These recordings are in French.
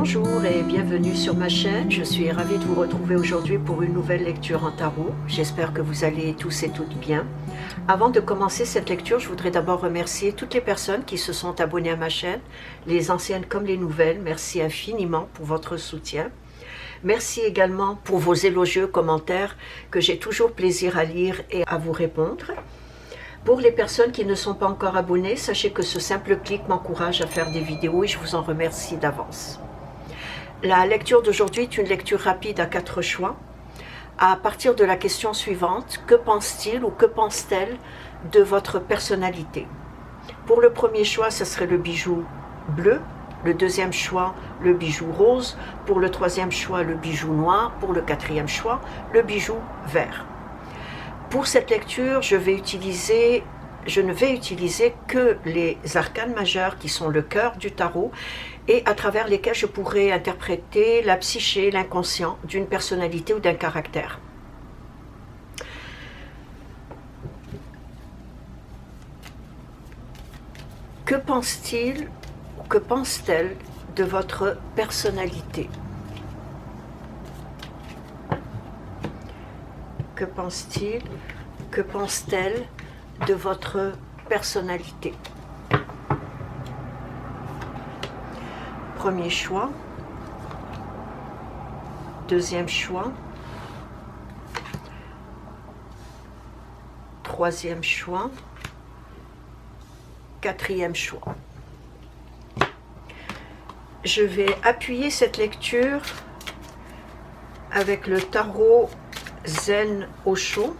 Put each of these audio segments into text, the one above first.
Bonjour et bienvenue sur ma chaîne. Je suis ravie de vous retrouver aujourd'hui pour une nouvelle lecture en tarot. J'espère que vous allez tous et toutes bien. Avant de commencer cette lecture, je voudrais d'abord remercier toutes les personnes qui se sont abonnées à ma chaîne, les anciennes comme les nouvelles. Merci infiniment pour votre soutien. Merci également pour vos élogieux commentaires que j'ai toujours plaisir à lire et à vous répondre. Pour les personnes qui ne sont pas encore abonnées, sachez que ce simple clic m'encourage à faire des vidéos et je vous en remercie d'avance. La lecture d'aujourd'hui est une lecture rapide à 4 choix. À partir de la question suivante, que pense-t-il ou que pense-t-elle de votre personnalité? Pour le premier choix, ce serait le bijou bleu. Le deuxième choix, le bijou rose. Pour le troisième choix, le bijou noir. Pour le quatrième choix, le bijou vert. Pour cette lecture, je ne vais utiliser que les arcanes majeures qui sont le cœur du tarot et à travers lesquels je pourrai interpréter la psyché, l'inconscient d'une personnalité ou d'un caractère. Que pense-t-il ou que pense-t-elle de votre personnalité? Que pense-t-il, que pense-t-elle de votre personnalité? Premier choix, deuxième choix, troisième choix, quatrième choix. Je vais appuyer cette lecture avec le tarot Zen Osho.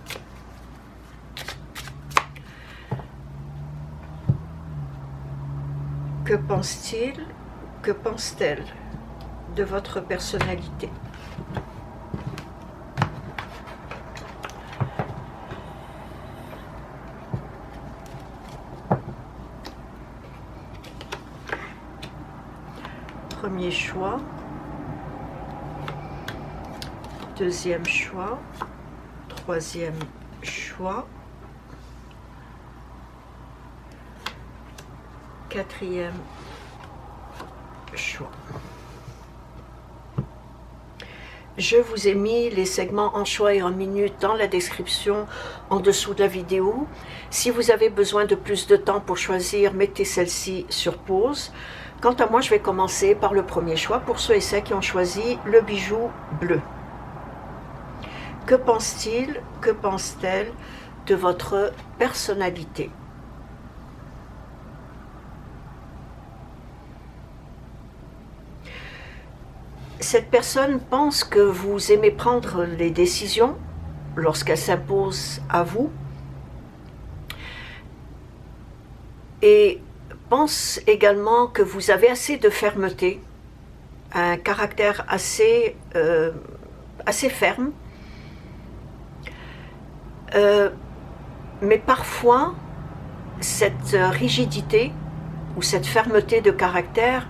Que pense-t-il, que pense-t-elle de votre personnalité? Premier choix, deuxième choix, troisième choix, quatrième choix. Je vous ai mis les segments en choix et en minutes dans la description en dessous de la vidéo. Si vous avez besoin de plus de temps pour choisir, mettez celle-ci sur pause. Quant à moi, je vais commencer par le premier choix pour ceux et celles qui ont choisi le bijou bleu. Que pense-t-il, que pense-t-elle de votre personnalité? Cette personne pense que vous aimez prendre les décisions lorsqu'elles s'imposent à vous et pense également que vous avez assez de fermeté, un caractère assez ferme, mais parfois cette rigidité ou cette fermeté de caractère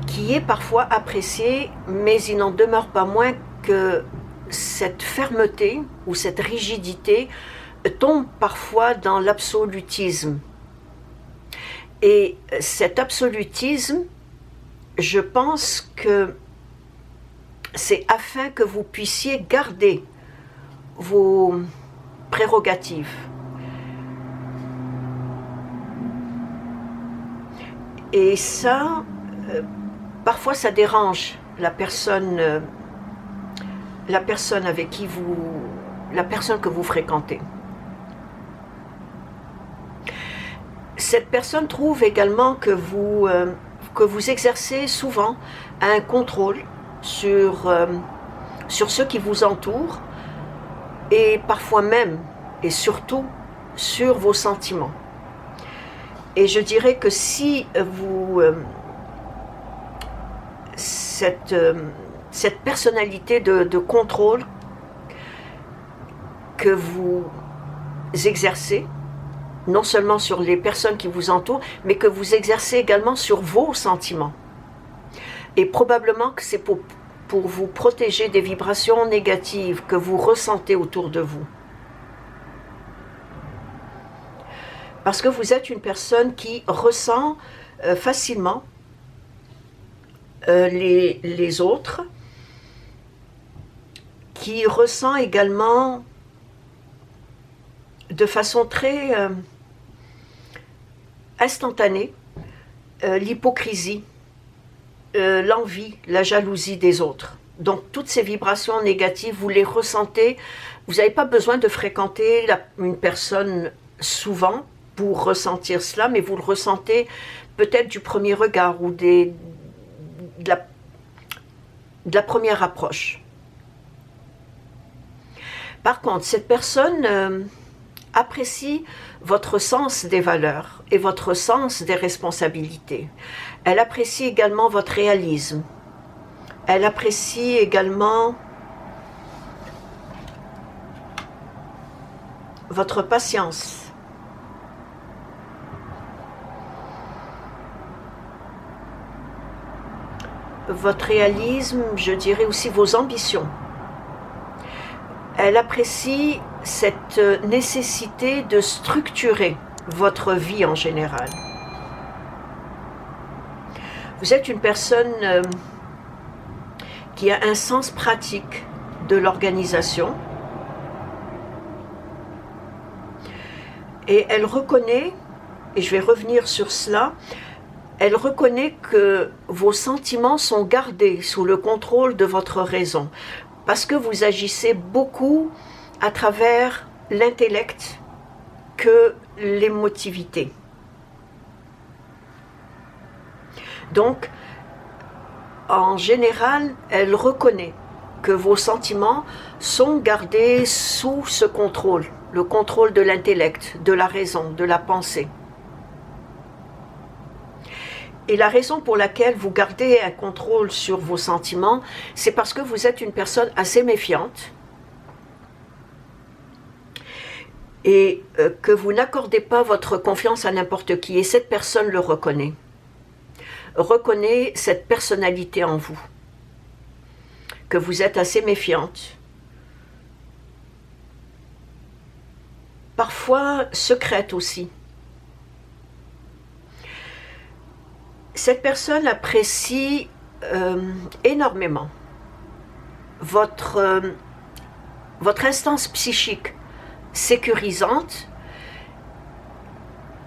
qui est parfois appréciée, mais il n'en demeure pas moins que cette fermeté ou cette rigidité tombe parfois dans l'absolutisme. Et cet absolutisme, je pense que c'est afin que vous puissiez garder vos prérogatives. Et ça, parfois ça dérange la personne avec qui la personne que vous fréquentez. Cette personne trouve également que vous exercez souvent un contrôle sur ceux qui vous entourent et parfois même et surtout sur vos sentiments. Et je dirais que si cette personnalité de contrôle que vous exercez, non seulement sur les personnes qui vous entourent, mais que vous exercez également sur vos sentiments. Et probablement que c'est pour vous protéger des vibrations négatives que vous ressentez autour de vous. Parce que vous êtes une personne qui ressent facilement les autres, qui ressent également de façon très instantanée l'hypocrisie, l'envie, la jalousie des autres. Donc toutes ces vibrations négatives, vous les ressentez. Vous n'avez pas besoin de fréquenter une personne souvent pour ressentir cela, mais vous le ressentez peut-être du premier regard ou de la première approche. Par contre, cette personne apprécie votre sens des valeurs et votre sens des responsabilités. Elle apprécie également votre réalisme. Elle apprécie également votre patience. Votre réalisme, je dirais aussi vos ambitions. Elle apprécie cette nécessité de structurer votre vie en général. Vous êtes une personne qui a un sens pratique de l'organisation et elle reconnaît, et je vais revenir sur cela, elle reconnaît que vos sentiments sont gardés sous le contrôle de votre raison, parce que vous agissez beaucoup à travers l'intellect que l'émotivité. Donc, en général, elle reconnaît que vos sentiments sont gardés sous ce contrôle, le contrôle de l'intellect, de la raison, de la pensée. Et la raison pour laquelle vous gardez un contrôle sur vos sentiments, c'est parce que vous êtes une personne assez méfiante et que vous n'accordez pas votre confiance à n'importe qui, et cette personne le reconnaît. Reconnaît cette personnalité en vous, que vous êtes assez méfiante, parfois secrète aussi. Cette personne apprécie énormément votre instance psychique sécurisante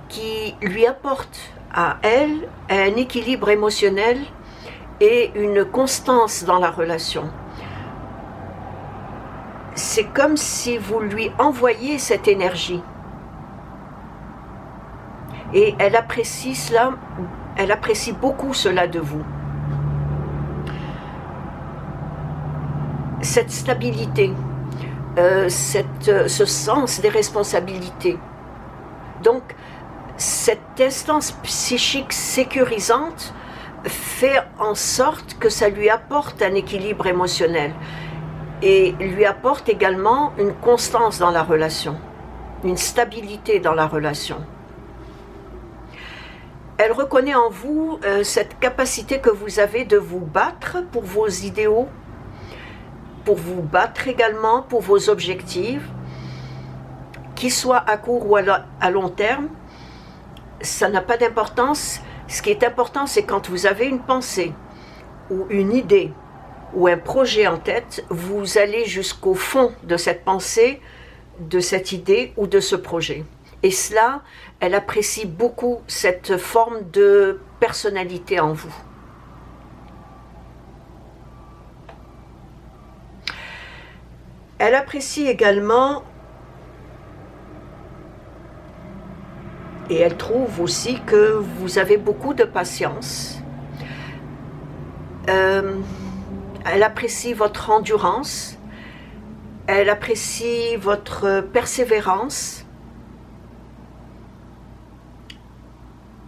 qui lui apporte à elle un équilibre émotionnel et une constance dans la relation. C'est comme si vous lui envoyiez cette énergie. Et elle apprécie cela, elle apprécie beaucoup cela de vous. Cette stabilité, ce sens des responsabilités. Donc, cette instance psychique sécurisante fait en sorte que ça lui apporte un équilibre émotionnel et lui apporte également une constance dans la relation, une stabilité dans la relation. Elle reconnaît en vous cette capacité que vous avez de vous battre pour vos idéaux, pour vous battre également pour vos objectifs, qu'ils soient à court ou à long terme. Ça n'a pas d'importance. Ce qui est important, c'est quand vous avez une pensée ou une idée ou un projet en tête, vous allez jusqu'au fond de cette pensée, de cette idée ou de ce projet. Et cela, elle apprécie beaucoup cette forme de personnalité en vous. Elle apprécie également, et elle trouve aussi que vous avez beaucoup de patience. Elle apprécie votre endurance, elle apprécie votre persévérance.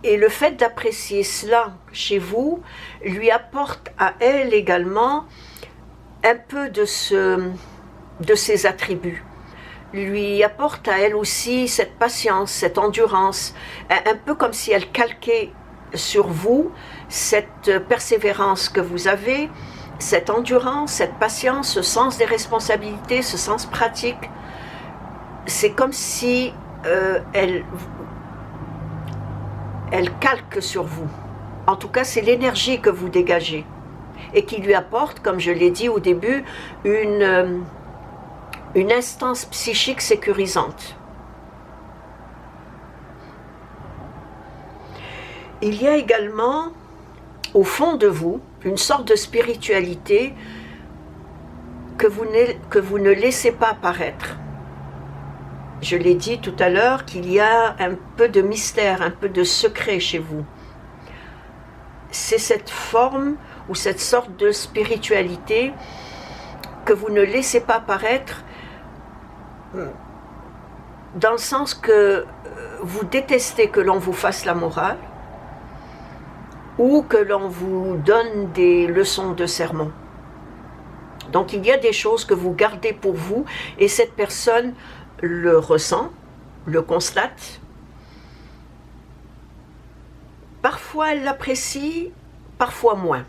Et le fait d'apprécier cela chez vous lui apporte à elle également un peu de ses attributs. Lui apporte à elle aussi cette patience, cette endurance, un peu comme si elle calquait sur vous cette persévérance que vous avez, cette endurance, cette patience, ce sens des responsabilités, ce sens pratique. C'est comme si elle calque sur vous. En tout cas, c'est l'énergie que vous dégagez et qui lui apporte, comme je l'ai dit au début, une instance psychique sécurisante. Il y a également, au fond de vous, une sorte de spiritualité que vous ne laissez pas apparaître. Je l'ai dit tout à l'heure qu'il y a un peu de mystère, un peu de secret chez vous. C'est cette forme ou cette sorte de spiritualité que vous ne laissez pas apparaître, dans le sens que vous détestez que l'on vous fasse la morale ou que l'on vous donne des leçons de sermon. Donc il y a des choses que vous gardez pour vous et cette personne le ressent, le constate. Parfois elle l'apprécie, parfois moins.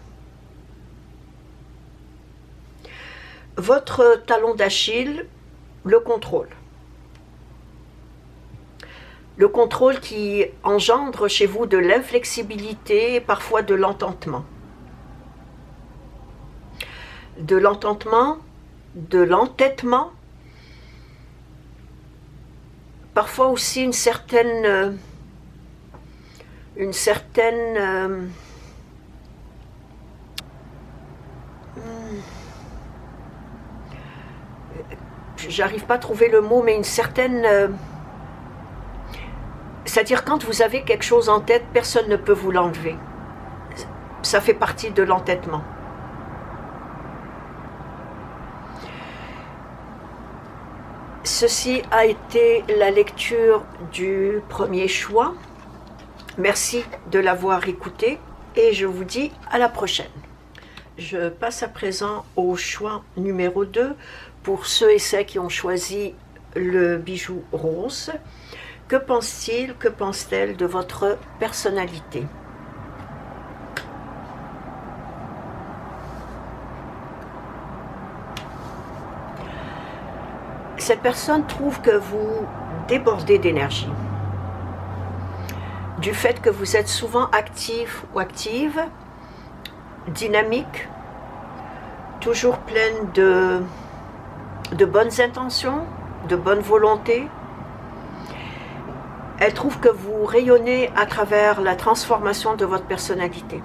Votre talon d'Achille, le contrôle. Le contrôle qui engendre chez vous de l'inflexibilité et parfois de l'entêtement. De l'entêtement, de l'entêtement, parfois aussi une certaine j'arrive pas à trouver le mot, mais une certaine c'est-à-dire quand vous avez quelque chose en tête, personne ne peut vous l'enlever. Ça fait partie de l'entêtement. Ceci a été la lecture du premier choix. Merci de l'avoir écouté et je vous dis à la prochaine. Je passe à présent au choix numéro 2 pour ceux et celles qui ont choisi le bijou rose. Que pense-t-il, que pense-t-elle de votre personnalité? Cette personne trouve que vous débordez d'énergie. Du fait que vous êtes souvent actif ou active, dynamique, toujours pleine de bonnes intentions, de bonne volonté. Elle trouve que vous rayonnez à travers la transformation de votre personnalité.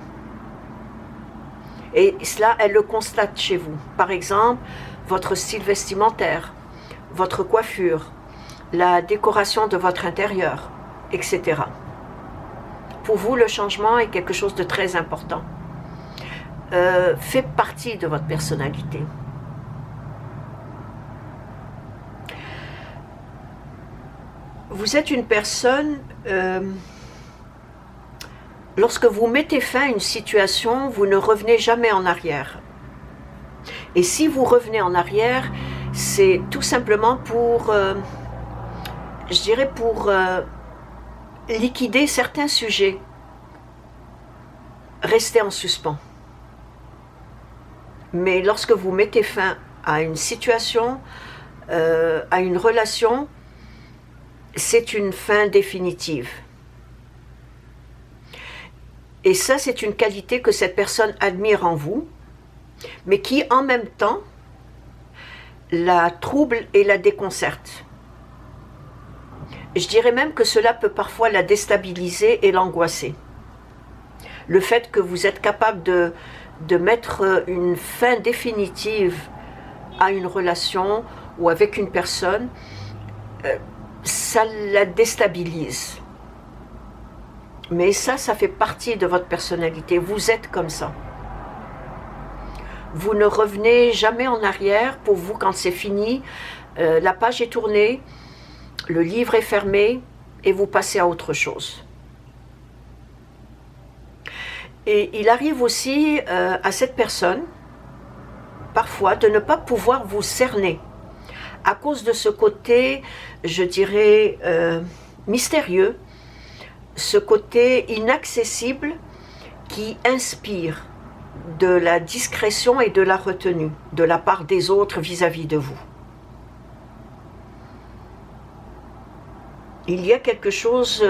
Et cela, elle le constate chez vous. Par exemple, votre style vestimentaire, votre coiffure, la décoration de votre intérieur, etc. Pour vous, le changement est quelque chose de très important. Fait partie de votre personnalité. Vous êtes une personne, lorsque vous mettez fin à une situation, vous ne revenez jamais en arrière. Et si vous revenez en arrière, c'est tout simplement pour, je dirais, pour liquider certains sujets, rester en suspens. Mais lorsque vous mettez fin à une situation, à une relation, c'est une fin définitive. Et ça, c'est une qualité que cette personne admire en vous, mais qui, en même temps, la trouble et la déconcerte. Je dirais même que cela peut parfois la déstabiliser et l'angoisser. Le fait que vous êtes capable de mettre une fin définitive à une relation ou avec une personne, ça la déstabilise. Mais ça fait partie de votre personnalité. Vous êtes comme ça. Vous ne revenez jamais en arrière. Pour vous, quand c'est fini, la page est tournée, le livre est fermé et vous passez à autre chose. Et il arrive aussi à cette personne, parfois, de ne pas pouvoir vous cerner à cause de ce côté, je dirais, mystérieux, ce côté inaccessible qui inspire de la discrétion et de la retenue de la part des autres vis-à-vis de vous. Il y a quelque chose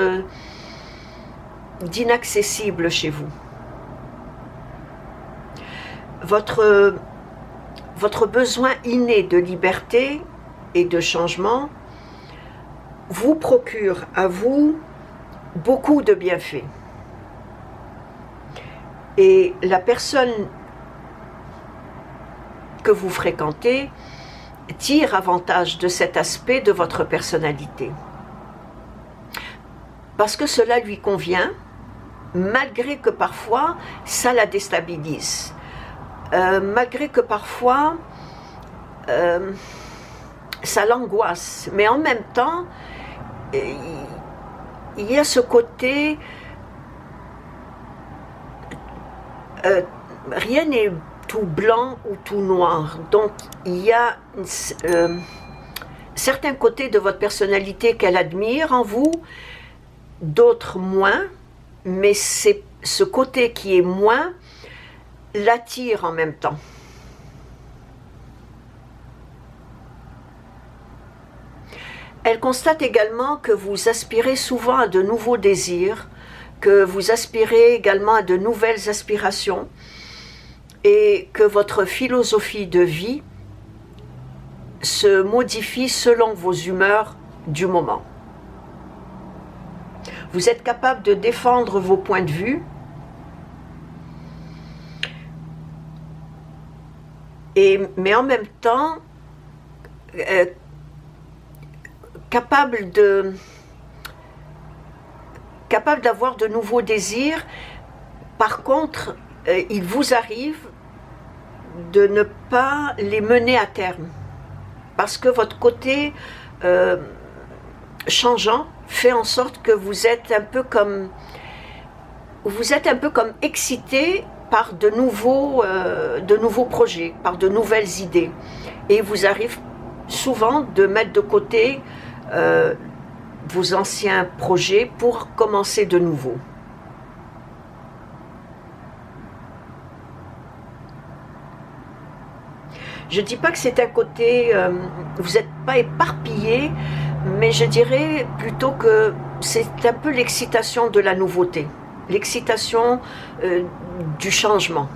d'inaccessible chez vous. votre besoin inné de liberté et de changement vous procure à vous beaucoup de bienfaits. Et la personne que vous fréquentez tire avantage de cet aspect de votre personnalité. Parce que cela lui convient, malgré que parfois ça la déstabilise. Malgré que parfois ça l'angoisse. Mais en même temps, il y a ce côté... rien n'est tout blanc ou tout noir. Donc, il y a certains côtés de votre personnalité qu'elle admire en vous, d'autres moins, mais c'est ce côté qui est moins l'attire en même temps. Elle constate également que vous aspirez souvent à de nouveaux désirs, que vous aspirez également à de nouvelles aspirations et que votre philosophie de vie se modifie selon vos humeurs du moment. Vous êtes capable de défendre vos points de vue mais en même temps capable d'avoir de nouveaux désirs. Par contre, il vous arrive de ne pas les mener à terme parce que votre côté changeant fait en sorte que vous êtes un peu comme excité par de nouveaux projets, par de nouvelles idées, et il vous arrive souvent de mettre de côté vos anciens projets pour commencer de nouveau. Je ne dis pas que c'est un côté, vous n'êtes pas éparpillé, mais je dirais plutôt que c'est un peu l'excitation de la nouveauté, l'excitation du changement.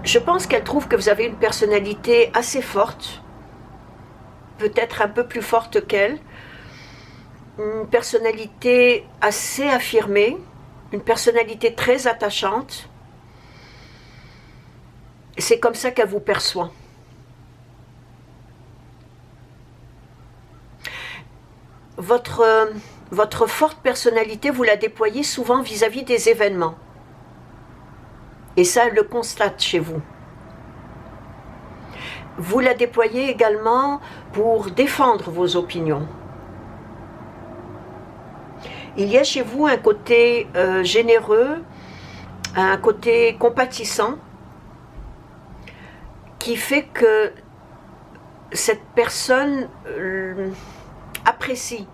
Je pense qu'elle trouve que vous avez une personnalité assez forte, peut-être un peu plus forte qu'elle, une personnalité assez affirmée, une personnalité très attachante. C'est comme ça qu'elle vous perçoit. Votre forte personnalité, vous la déployez souvent vis-à-vis des événements. Et ça, elle le constate chez vous. Vous la déployez également pour défendre vos opinions. Il y a chez vous un côté généreux, un côté compatissant, qui fait que cette personne apprécie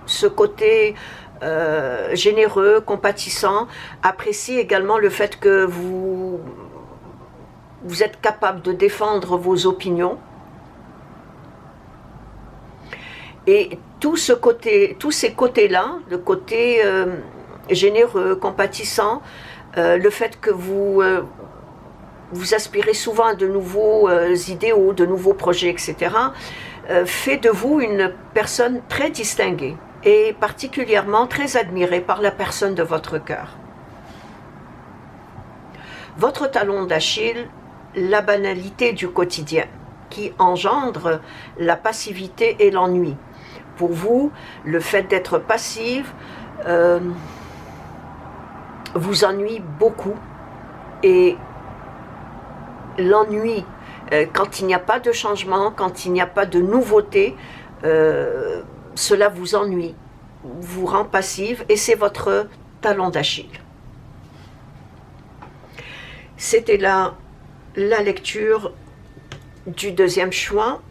ce côté généreux, compatissant, apprécie également le fait que vous êtes capable de défendre vos opinions. Et tous ces côtés-là, le côté généreux, compatissant, le fait que vous aspirez souvent à de nouveaux idéaux, de nouveaux projets, etc., fait de vous une personne très distinguée et particulièrement très admirée par la personne de votre cœur. Votre talon d'Achille, la banalité du quotidien, qui engendre la passivité et l'ennui. Pour vous, le fait d'être passive vous ennuie beaucoup, et l'ennui, quand il n'y a pas de changement, quand il n'y a pas de nouveauté, cela vous ennuie, vous rend passive, et c'est votre talon d'Achille. C'était là la lecture du deuxième choix.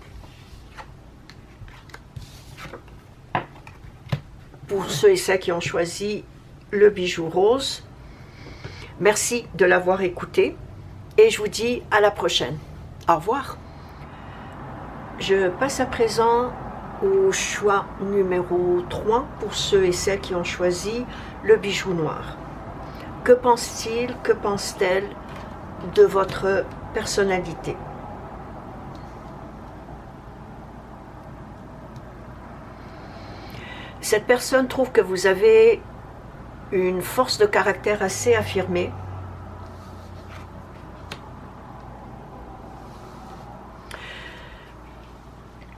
Pour ceux et celles qui ont choisi le bijou rose, merci de l'avoir écouté et je vous dis à la prochaine. Au revoir. Je passe à présent au choix numéro 3 pour ceux et celles qui ont choisi le bijou noir. Que pense-t-il, que pense-t-elle de votre personnalité? Cette personne trouve que vous avez une force de caractère assez affirmée.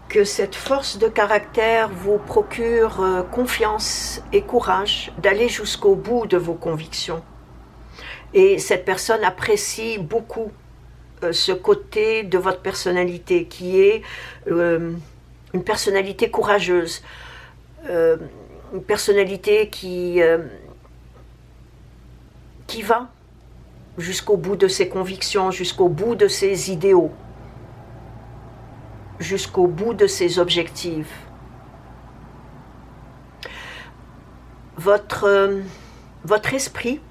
Que cette force de caractère vous procure confiance et courage d'aller jusqu'au bout de vos convictions. Et cette personne apprécie beaucoup ce côté de votre personnalité qui est une personnalité courageuse. Une personnalité qui va jusqu'au bout de ses convictions, jusqu'au bout de ses idéaux, jusqu'au bout de ses objectifs. Votre esprit,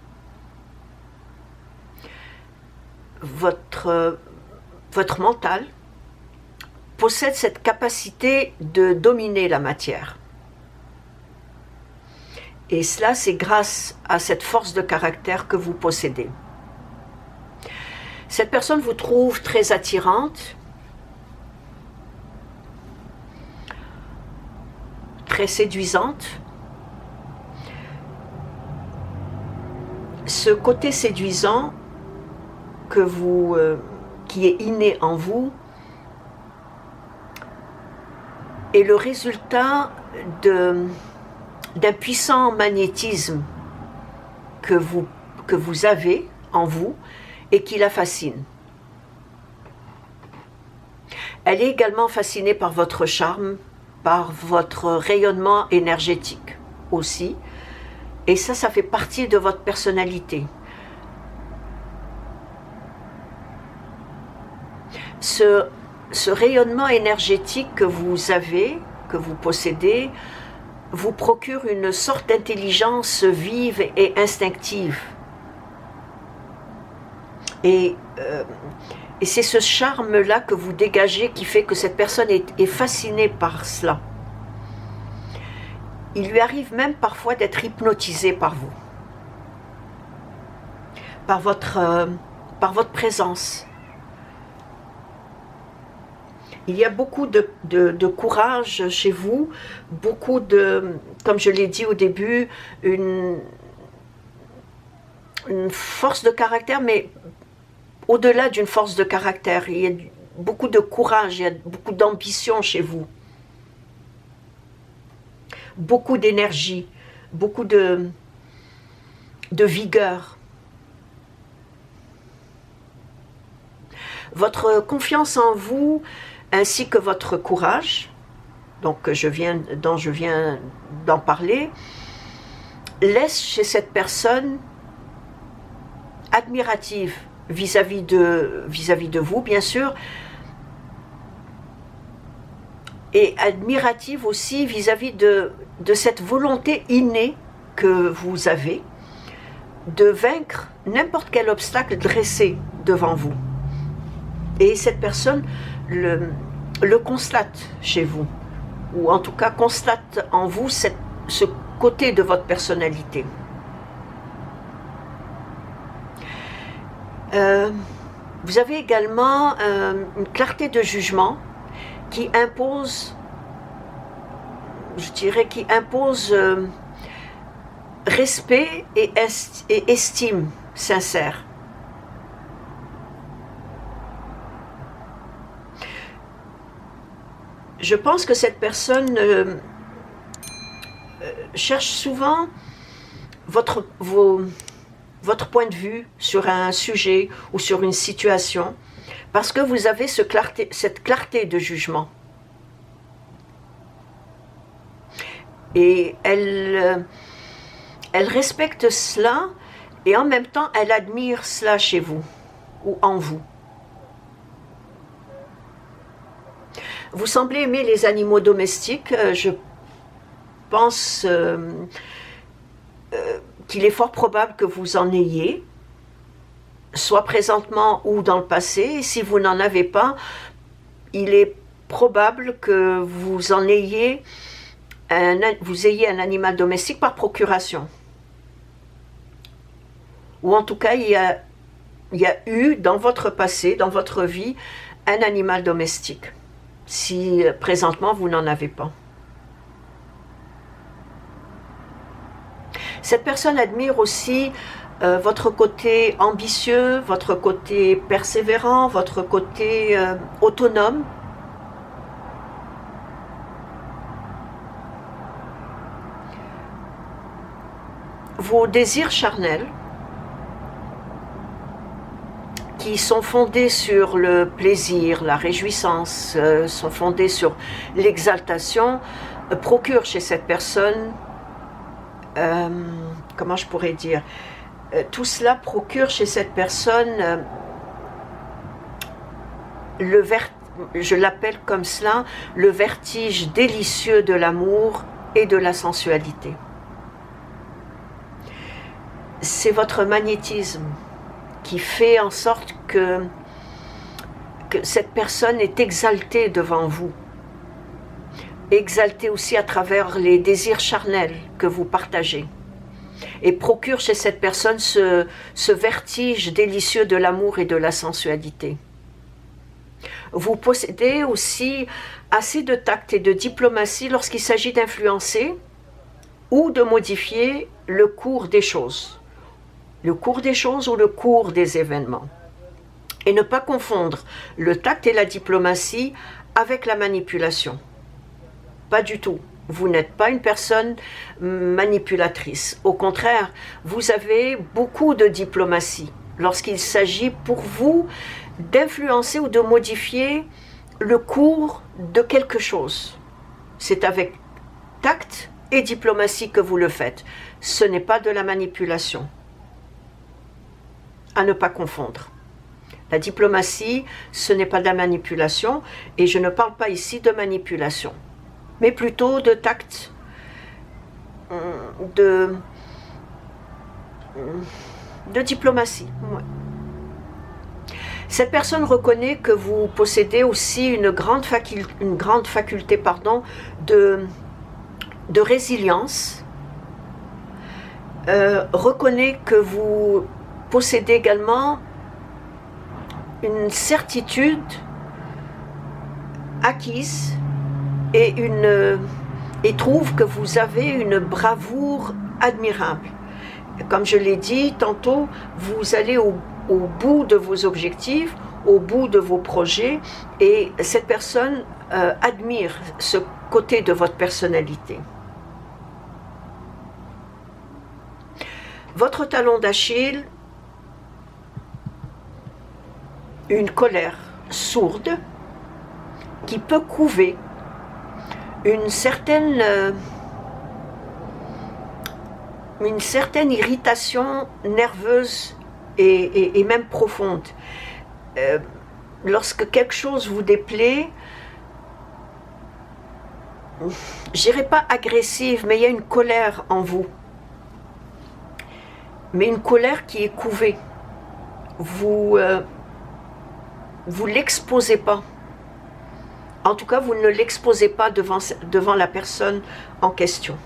votre mental possède cette capacité de dominer la matière. Et cela, c'est grâce à cette force de caractère que vous possédez. Cette personne vous trouve très attirante, très séduisante. Ce côté séduisant qui est inné en vous est le résultat d'un puissant magnétisme que vous avez en vous et qui la fascine. Elle est également fascinée par votre charme, par votre rayonnement énergétique aussi, et ça fait partie de votre personnalité. Ce rayonnement énergétique que vous avez, que vous possédez, vous procure une sorte d'intelligence vive et instinctive. Et c'est ce charme-là que vous dégagez qui fait que cette personne est fascinée par cela. Il lui arrive même parfois d'être hypnotisée par vous, par votre présence. Il y a beaucoup de courage chez vous, beaucoup comme je l'ai dit au début, une force de caractère, mais au-delà d'une force de caractère, il y a beaucoup de courage, il y a beaucoup d'ambition chez vous. Beaucoup d'énergie, beaucoup de vigueur. Votre confiance en vous, ainsi que votre courage, dont je viens d'en parler, laisse chez cette personne admirative vis-à-vis de vous, bien sûr, et admirative aussi vis-à-vis de cette volonté innée que vous avez de vaincre n'importe quel obstacle dressé devant vous. Et cette personne le constate chez vous, ou en tout cas constate en vous ce côté de votre personnalité. Vous avez également une clarté de jugement qui impose, je dirais, respect et estime sincère. Je pense que cette personne cherche souvent votre point de vue sur un sujet ou sur une situation, parce que vous avez cette clarté de jugement. Et elle respecte cela, et en même temps, elle admire cela chez vous, ou en vous. Vous semblez aimer les animaux domestiques. Je pense qu'il est fort probable que vous en ayez, soit présentement ou dans le passé. Et si vous n'en avez pas, il est probable que vous ayez un animal domestique par procuration. Ou en tout cas, il y a eu dans votre passé, dans votre vie, un animal domestique. Si présentement vous n'en avez pas. Cette personne admire aussi votre côté ambitieux, votre côté persévérant, votre côté autonome. Vos désirs charnels, qui sont fondés sur le plaisir, la réjouissance, sont fondés sur l'exaltation, procurent chez cette personne, comment je pourrais dire, tout cela procure chez cette personne je l'appelle comme cela, le vertige délicieux de l'amour et de la sensualité. C'est votre magnétisme qui fait en sorte que cette personne est exaltée devant vous. Exaltée aussi à travers les désirs charnels que vous partagez. Et procure chez cette personne ce vertige délicieux de l'amour et de la sensualité. Vous possédez aussi assez de tact et de diplomatie lorsqu'il s'agit d'influencer ou de modifier le cours des choses. Le cours des choses ou le cours des événements. Et ne pas confondre le tact et la diplomatie avec la manipulation. Pas du tout. Vous n'êtes pas une personne manipulatrice. Au contraire, vous avez beaucoup de diplomatie lorsqu'il s'agit pour vous d'influencer ou de modifier le cours de quelque chose. C'est avec tact et diplomatie que vous le faites. Ce n'est pas de la manipulation. À ne pas confondre. La diplomatie, ce n'est pas de la manipulation, et je ne parle pas ici de manipulation, mais plutôt de tact, de diplomatie. Ouais. Cette personne reconnaît que vous possédez aussi une grande faculté de résilience, reconnaît que vous possédez également une certitude acquise et trouve que vous avez une bravoure admirable. Comme je l'ai dit tantôt, vous allez au bout de vos objectifs, au bout de vos projets, et cette personne admire ce côté de votre personnalité. Votre talon d'Achille, une colère sourde qui peut couver une certaine irritation nerveuse et même profonde. Lorsque quelque chose vous déplaît, je dirais pas agressive, mais il y a une colère en vous. Mais une colère qui est couvée. Vous l'exposez pas. En tout cas, vous ne l'exposez pas devant la personne en question.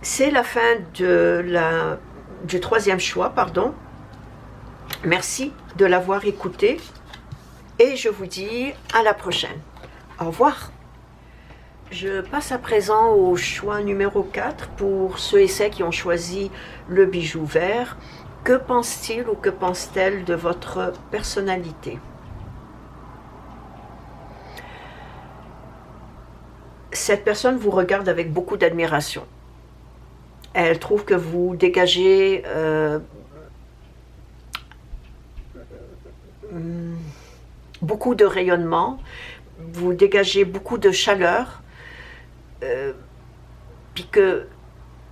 C'est la fin du troisième choix, pardon. Merci de l'avoir écouté et je vous dis à la prochaine. Au revoir. Je passe à présent au choix numéro 4 pour ceux et celles qui ont choisi le bijou vert. Que pense-t-il ou que pense-t-elle de votre personnalité? Cette personne vous regarde avec beaucoup d'admiration. Elle trouve que vous dégagez beaucoup de rayonnement, vous dégagez beaucoup de chaleur, puis que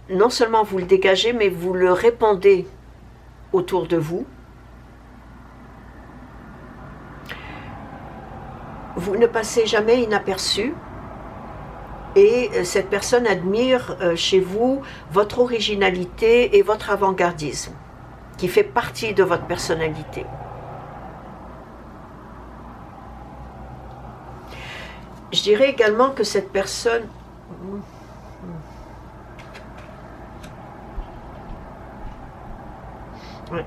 non seulement vous le dégagez, mais vous le répandez autour de vous. Vous ne passez jamais inaperçu et cette personne admire chez vous votre originalité et votre avant-gardisme qui fait partie de votre personnalité. Je dirais également que cette personne...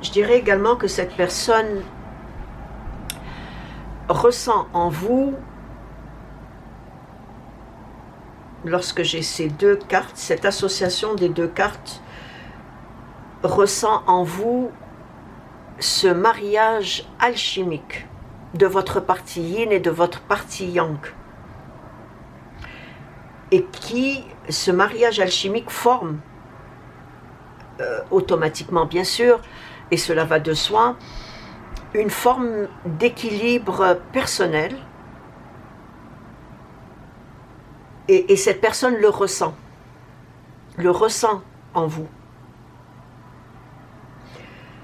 Je dirais également que cette personne ressent en vous, lorsque j'ai ces deux cartes, cette association des deux cartes, ressent en vous ce mariage alchimique de votre partie yin et de votre partie yang. Et qui, ce mariage alchimique forme automatiquement bien sûr, et cela va de soi, une forme d'équilibre personnel, et cette personne le ressent en vous.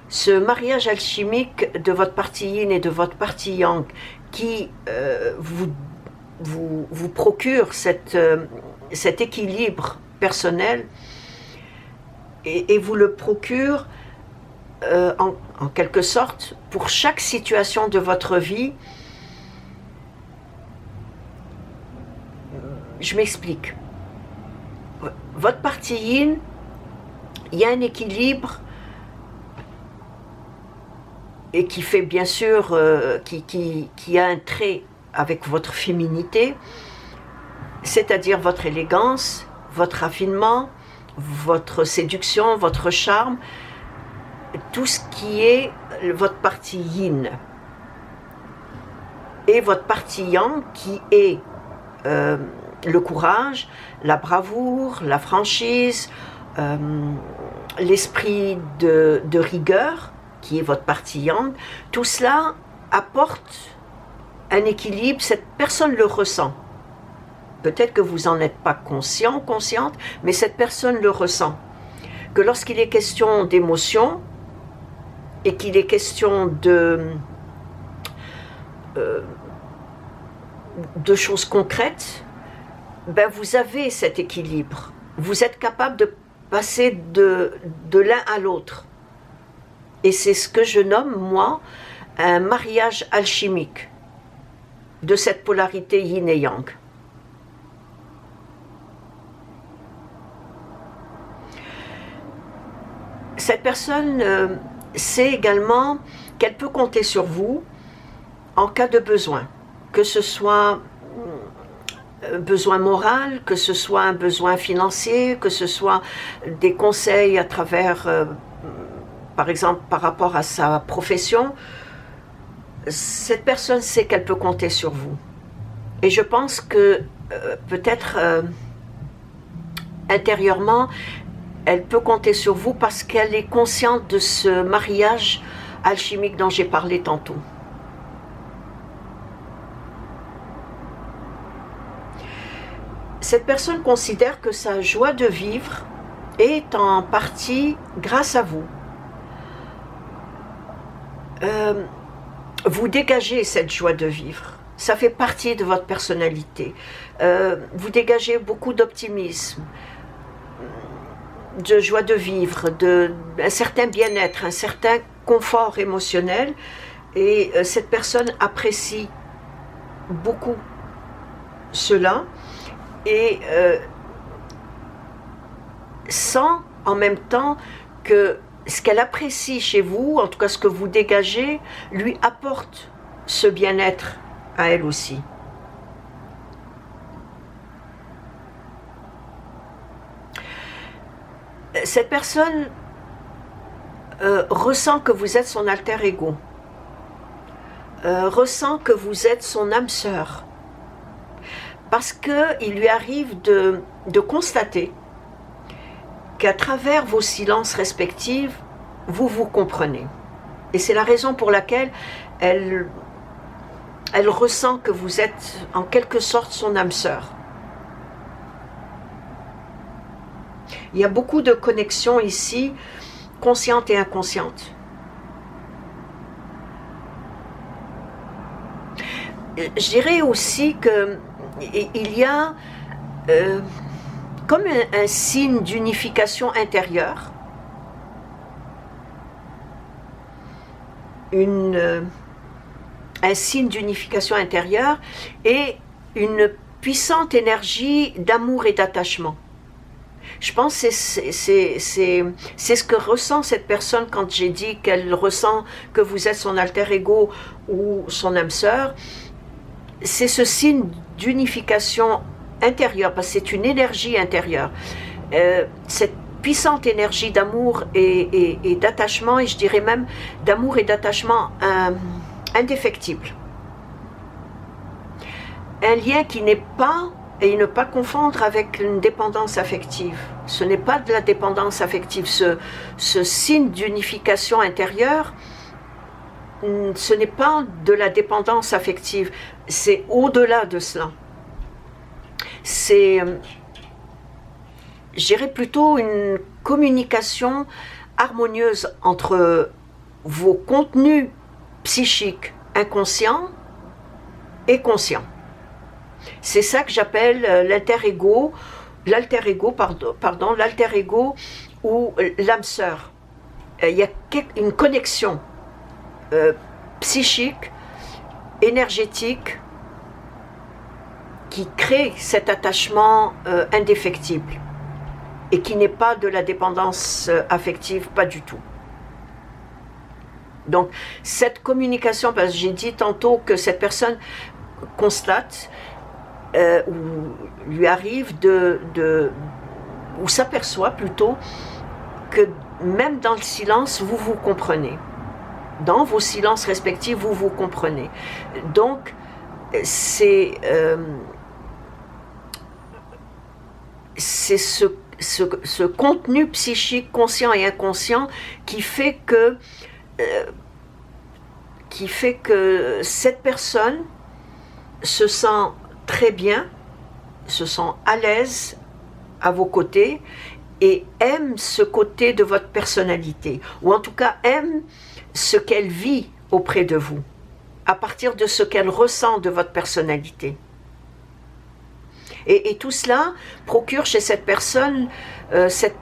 Ce mariage alchimique de votre partie yin et de votre partie yang qui vous procure cet équilibre personnel et vous le procure en quelque sorte pour chaque situation de votre vie. Je m'explique. Votre partie yin, il y a un équilibre et qui fait bien sûr, qui a un trait avec votre féminité, c'est-à-dire votre élégance, votre raffinement, votre séduction, votre charme, tout ce qui est votre partie yin. Et votre partie yang qui est le courage, la bravoure, la franchise, l'esprit de rigueur, qui est votre partie yang, tout cela apporte un équilibre, cette personne le ressent. Peut-être que vous n'en êtes pas conscient, consciente, mais cette personne le ressent. Que lorsqu'il est question d'émotion, et qu'il est question de choses concrètes, ben vous avez cet équilibre. Vous êtes capable de passer de l'un à l'autre. Et c'est ce que je nomme, moi, un mariage alchimique de cette polarité yin et yang. Cette personne sait également qu'elle peut compter sur vous en cas de besoin, que ce soit un besoin moral, que ce soit un besoin financier, que ce soit des conseils à travers, par exemple, par rapport à sa profession. Cette personne sait qu'elle peut compter sur vous. Et je pense que peut-être intérieurement, elle peut compter sur vous parce qu'elle est consciente de ce mariage alchimique dont j'ai parlé tantôt. Cette personne considère que sa joie de vivre est en partie grâce à vous. Vous dégagez cette joie de vivre. Ça fait partie de votre personnalité. Vous dégagez beaucoup d'optimisme, de joie de vivre, un certain bien-être, un certain confort émotionnel. Et cette personne apprécie beaucoup cela et sent en même temps que ce qu'elle apprécie chez vous, en tout cas ce que vous dégagez, lui apporte ce bien-être à elle aussi. Cette personne ressent que vous êtes son alter ego, ressent que vous êtes son âme sœur, parce qu'il lui arrive de constater qu'à travers vos silences respectifs, vous vous comprenez. Et c'est la raison pour laquelle elle ressent que vous êtes en quelque sorte son âme sœur. Il y a beaucoup de connexions ici, conscientes et inconscientes. Je dirais aussi qu'il y a comme un signe d'unification intérieure, un signe d'unification intérieure et une puissante énergie d'amour et d'attachement. Je pense que c'est ce que ressent cette personne quand j'ai dit qu'elle ressent que vous êtes son alter ego ou son âme sœur. C'est ce signe d'unification intérieure, parce que c'est une énergie intérieure. Cette puissante énergie d'amour et d'attachement, et je dirais même d'amour et d'attachement indéfectible. Un lien qui n'est pas, et ne pas confondre avec une dépendance affective. Ce n'est pas de la dépendance affective. Ce signe d'unification intérieure, ce n'est pas de la dépendance affective. C'est au-delà de cela. C'est, je dirais plutôt une communication harmonieuse entre vos contenus psychiques inconscients et conscients. C'est ça que j'appelle l'alter ego ou l'âme sœur. Il y a une connexion psychique, énergétique, qui crée cet attachement indéfectible et qui n'est pas de la dépendance affective, pas du tout. Donc cette communication, parce que j'ai dit tantôt que cette personne constate ou lui arrive ou s'aperçoit plutôt que même dans le silence, vous vous comprenez. Dans vos silences respectifs, vous vous comprenez. Donc, c'est ce contenu psychique conscient et inconscient qui fait que cette personne se sent très bien, se sent à l'aise à vos côtés et aime ce côté de votre personnalité, ou en tout cas aime ce qu'elle vit auprès de vous, à partir de ce qu'elle ressent de votre personnalité. Et tout cela procure chez cette personne je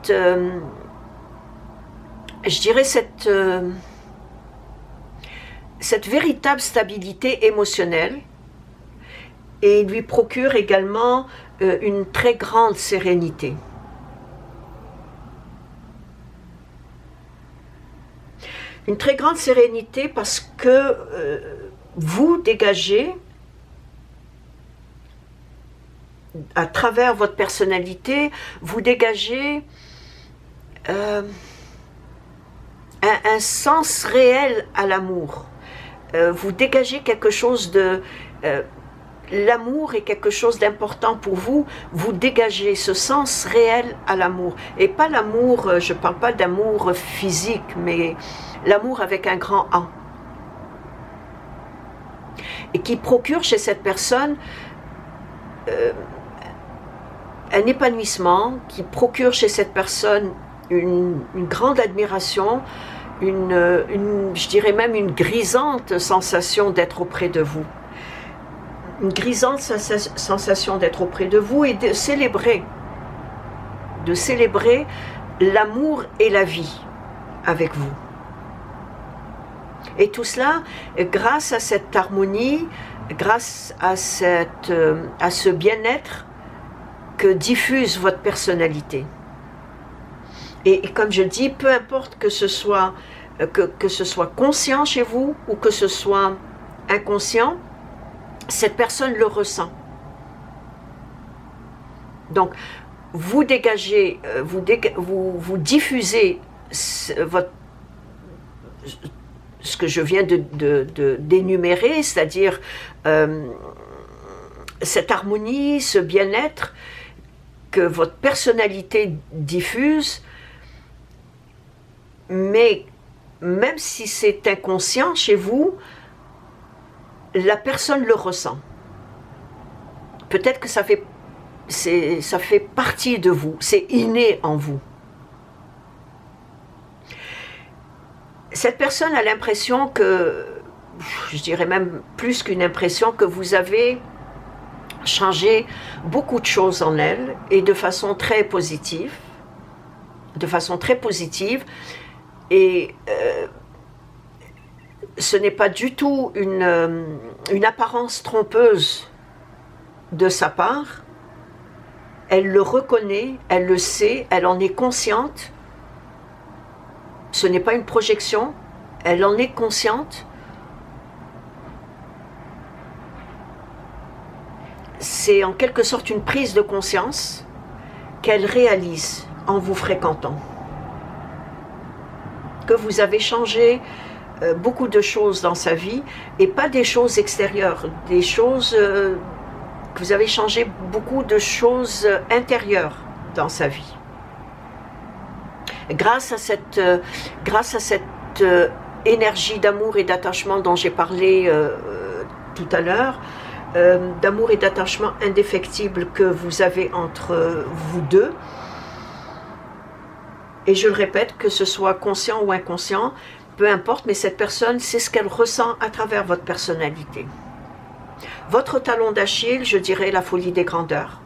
dirais cette véritable stabilité émotionnelle, et il lui procure également une très grande sérénité. Une très grande sérénité parce que vous dégagez, à travers votre personnalité, vous dégagez un sens réel à l'amour. Vous dégagez quelque chose de... l'amour est quelque chose d'important pour vous, vous dégagez ce sens réel à l'amour. Et pas l'amour, je ne parle pas d'amour physique, mais l'amour avec un grand A. Et qui procure chez cette personne un épanouissement, qui procure chez cette personne une grande admiration, je dirais même une grisante sensation d'être auprès de vous. Une grisante sensation d'être auprès de vous et de célébrer l'amour et la vie avec vous. Et tout cela grâce à cette harmonie, grâce à ce bien-être que diffuse votre personnalité. Et comme je dis, peu importe que ce soit conscient chez vous ou que ce soit inconscient, cette personne le ressent. Donc, vous dégagez, vous diffusez ce que je viens d'énumérer, c'est-à-dire cette harmonie, ce bien-être que votre personnalité diffuse, mais même si c'est inconscient chez vous, la personne le ressent. Peut-être que ça fait partie de vous, c'est inné en vous. Cette personne a l'impression que, je dirais même plus qu'une impression, que vous avez changé beaucoup de choses en elle, et de façon très positive. Et ce n'est pas du tout une apparence trompeuse de sa part, elle le reconnaît, elle le sait, elle en est consciente. Ce n'est pas une projection, elle en est consciente. C'est en quelque sorte une prise de conscience qu'elle réalise en vous fréquentant. Que vous avez changé beaucoup de choses dans sa vie, et pas des choses extérieures, des choses que vous avez changé beaucoup de choses intérieures dans sa vie. Grâce à cette énergie d'amour et d'attachement dont j'ai parlé tout à l'heure, d'amour et d'attachement indéfectible que vous avez entre vous deux, et je le répète, que ce soit conscient ou inconscient, peu importe, mais cette personne, c'est ce qu'elle ressent à travers votre personnalité. Votre talon d'Achille, je dirais la folie des grandeurs.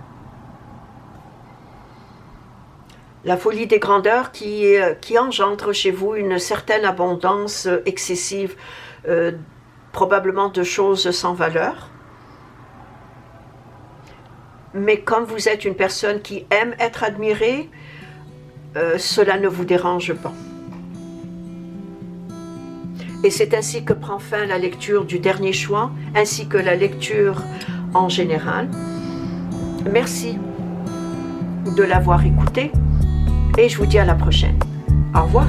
La folie des grandeurs qui engendre chez vous une certaine abondance excessive, probablement de choses sans valeur. Mais comme vous êtes une personne qui aime être admirée, cela ne vous dérange pas. Et c'est ainsi que prend fin la lecture du dernier choix, ainsi que la lecture en général. Merci de l'avoir écouté et je vous dis à la prochaine. Au revoir.